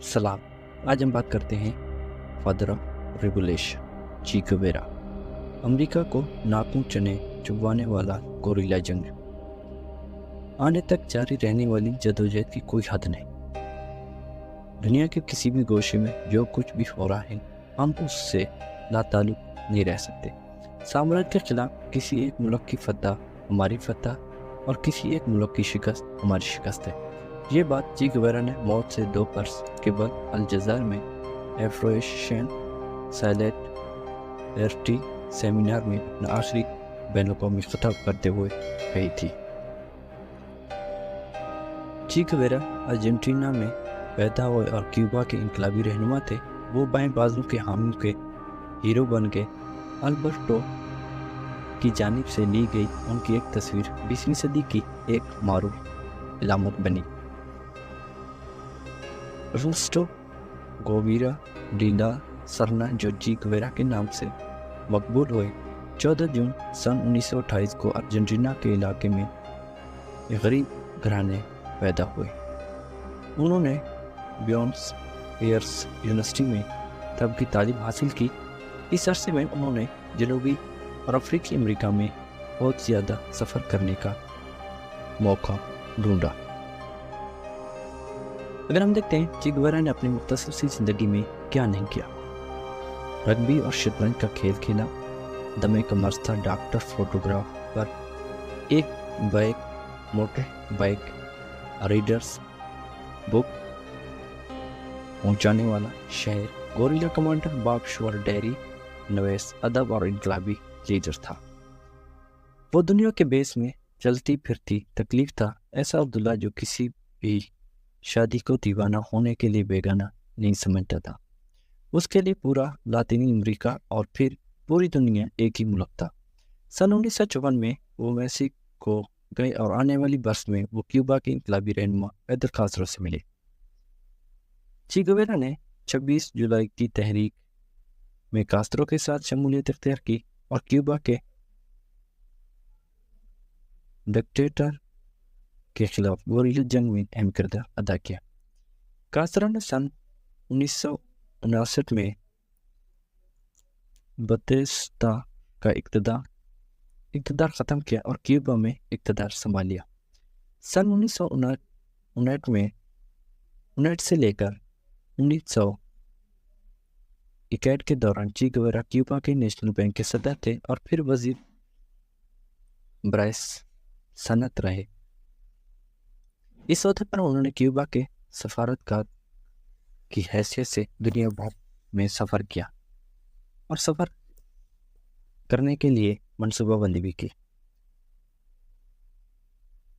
सलाम। आज हम बात करते हैं फादर ऑफ रेवोल्यूशन ची गुवेरा। अमेरिका को नाखून चने चुभवाने वाला गोरिल्ला जंग, आने तक जारी रहने वाली जदोजहद की कोई हद नहीं। दुनिया के किसी भी गोशे में जो कुछ भी हो रहा है, हम उससे लाताल्लुक नहीं रह सकते। साम्राज्य के खिलाफ किसी एक मुल्क की फतह हमारी फतह और किसी एक मुल्क की शिकस्त हमारी शिकस्त है। ये बात ची गुवेरा ने मौत से 2 बरस के बाद अलजायर में एफ्रोएशन साइलेंट एर्टी सेमिनार में अपना आखिरी बैन अवी खिताब करते हुए कही थी। ची गुवेरा अर्जेंटीना में पैदा हुए और क्यूबा के इनकलाबी रहनुमा थे। वो बाएं बाजू के हामी के हीरो बन गए। अल्बर्टो की जानिब से ली गई उनकी एक तस्वीर 20वीं सदी की एक मारूफ इलामत बनी। रूस्टो गोविरा डीला सरना, जो ची गुवेरा के नाम से मकबूल हुए, 14 जून सन 1928 को अर्जेंटीना के इलाके में एक गरीब घराने पैदा हुए। उन्होंने ब्यूनस एयर्स यूनिवर्सिटी में तब की तालीम हासिल की। इस अरसे में उन्होंने जनूबी और अफ्रीकी अमेरिका में बहुत ज़्यादा सफ़र करने का मौका ढूंढा। अगर हम देखते हैं ची गुवेरा ने अपनी मुख्तसर सी ज़िंदगी में क्या नहीं किया। रग्बी और शतरंज का खेल खेला, दमे का मर्ज था, डॉक्टर, फोटोग्राफर, एक bike, motor bike, readers book पहुंचाने वाला, शहर, गोरिल्ला कमांडर, बापशुअर, डेयरी, नवेस, अदब और इनकलाबी लीडर था। वो दुनिया के बेस में चलती फिरती तकलीफ था, ऐसा अब्दुल्ला जो किसी भी शादी को दीवाना होने के लिए बेगाना नहीं समझता था। उसके लिए पूरा लातिनी अमेरिका और फिर पूरी दुनिया एक ही मुल्क था। सन 1954 में वो मैक्सिको गए और आने वाली बरस में वो क्यूबा के इनकलाबी रहनुमा पैदल कास्त्रो से मिले। ची गुवेरा ने 26 जुलाई की तहरीक में कास्त्रो के साथ शमूलियत इख्तियार की और क्यूबा के डिक्टेटर के खिलाफ गोरिल्ला जंग में अहम किरदार अदा किया। कास्त्रो ने सन 1959 में बतिस्ता का इक़्तिदार ख़त्म किया और क्यूबा में इक़्तिदार संभाल लिया। सन 1959 में 19 से लेकर 1961 के दौरान ची गुवेरा क्यूबा के नेशनल बैंक के सदर थे और फिर वजीर ब्राइस सनत रहे। इस अहदे पर उन्होंने क्यूबा के सफारतकार की हैसियत से दुनिया भर में सफ़र किया और सफ़र करने के लिए मनसूबाबंदी भी की।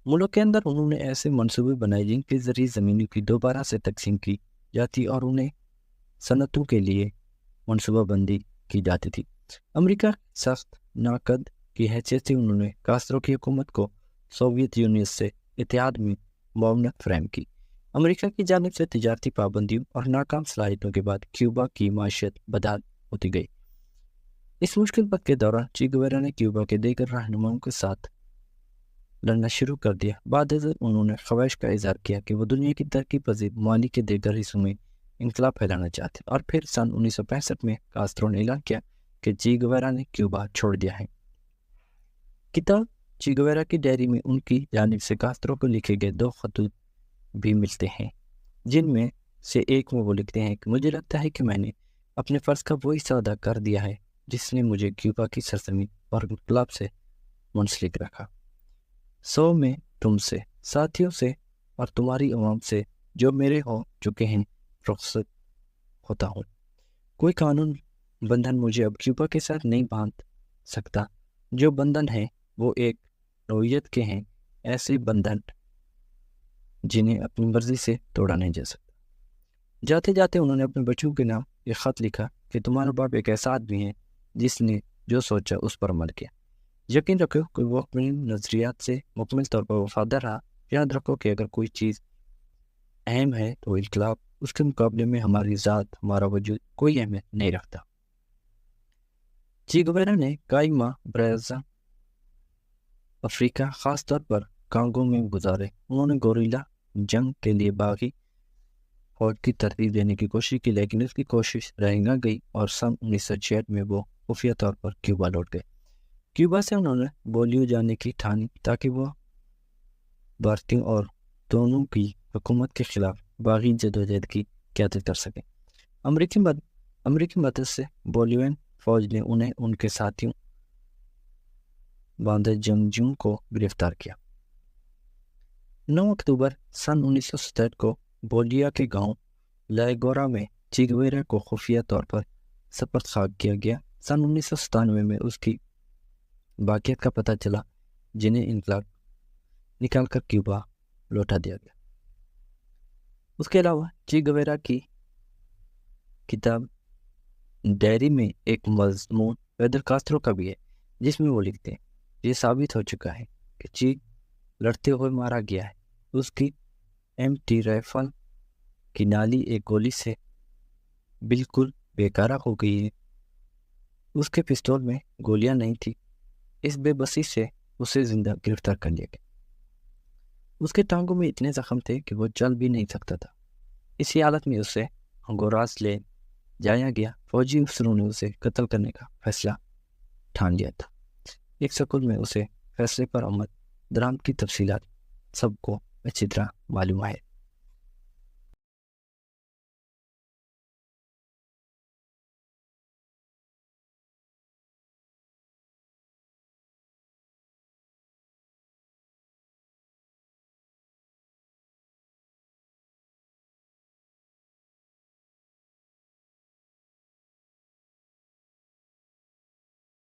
मुल्क के अंदर उन्होंने ऐसे मनसूबे बनाए जिनके ज़रिए ज़मीनों की दोबारा से तकसीम की जाती और उन्हें सनतों के लिए मनसूबाबंदी की जाती थी। अमेरिका सख्त नाकद की हैसियत से उन्होंने कास्त्रो की हुकूमत को सोवियत यूनियन से इत्तेहाद में मुआवनत फ्राहम की। अमेरिका की जानिब से तिजारती पाबंदियों और नाकाम सलाहियतों के बाद क्यूबा की माशियत बदहाल होती गई। इस मुश्किल वक्त के दौरान ची गुवेरा ने क्यूबा के दीगर रहनुमाओं के साथ लड़ना शुरू कर दिया। बाद उन्होंने ख्वाहिश का इजहार किया कि वो दुनिया की तरक्की पजीर माली के दीगर हिस्सों में इनकलाब फैलाना चाहते और फिर सन 1965 में कास्त्रो ने ऐलान किया कि ची गुवेरा ने क्यूबा छोड़ दिया है। किताब ची गुवेरा की डायरी में उनकी जानिब से कास्त्रो को लिखे गए 2 खतूत भी मिलते हैं, जिनमें से एक में वो लिखते हैं कि मुझे लगता है कि मैंने अपने फ़र्ज़ का वो हिस्सा अदा कर दिया है जिसने मुझे क्यूबा की सरजमीं और इनकलाब से मुंसलिक रखा। सो मैं तुमसे, साथियों से और तुम्हारी अवाम से जो मेरे हो चुके हैं रुखसत होता हूँ। कोई कानून बंधन मुझे अब क्यूबा के साथ नहीं बांध सकता। जो बंधन है वो एक नौइयत के हैं, ऐसे बंधन जिन्हें अपनी मर्जी से तोड़ा नहीं जा सकता। जाते जाते उन्होंने अपने बच्चों के नाम एक ख़त लिखा कि तुम्हारा बाप एक ऐसा आदमी है जिसने जो सोचा उस पर अमल किया। यकीन रखो कि वो अपनी नज़रियात से मुकम्मल तौर पर वफादार रहा। याद रखो कि अगर कोई चीज़ अहम है तो इनकलाब उसके मुकाबले में हमारी ज़ात, हमारा वजूद कोई अहमियत नहीं रखता। ची गुवेरा ने कई माह ब्राज़ा अफ्रीका, ख़ास तौर पर कांगो में गुजारे। उन्होंने गोरिल्ला जंग के लिए बागी فوج کی ترتیب دینے کی کوشش کی، لیکن اس کی کوشش رہ نہ گئی اور سن 1966 میں وہ خفیہ طور پر کیوبا لوٹ گئے۔ کیوبا سے انہوں نے بولیو جانے کی ٹھانی تاکہ وہ بھارتیوں اور دونوں کی حکومت کے خلاف باغی جدوجہد کی قیادت کر سکیں۔ امریکی مدد سے بولیوین فوج نے انہیں ان کے ساتھیوں باندے جنگجوؤں کو گرفتار کیا۔ 9 اکتوبر سن 1967 کو بولیویا کے گاؤں لائگورا میں چے گویرا کو خفیہ طور پر سپرد خاک کیا گیا۔ سن 1997 میں اس کی باقیات کا پتہ چلا، جنہیں نکال کر کیوبا لوٹا دیا گیا۔ اس کے علاوہ چے گویرا کی کتاب ڈائری میں ایک مضمون پیدل کاسترو کا بھی ہے، جس میں وہ لکھتے ہیں، یہ ثابت ہو چکا ہے کہ چے لڑتے ہوئے مارا گیا ہے۔ اس کی MT رائفل کی نالی ایک گولی سے بالکل بیکارہ ہو گئی ہے۔ اس کے پستول میں گولیاں نہیں تھی۔ اس بے بسی سے اسے زندہ گرفتار کر لیا گیا۔ اس کے ٹانگوں میں اتنے زخم تھے کہ وہ چل بھی نہیں سکتا تھا۔ اسی حالت میں اسے ہنگوراس لے جایا گیا۔ فوجی افسروں نے اسے قتل کرنے کا فیصلہ ٹھان لیا تھا۔ ایک سکول میں اسے فیصلے پر عمل درآمد کی تفصیلات سب کو اچھی طرح معلوم ہے۔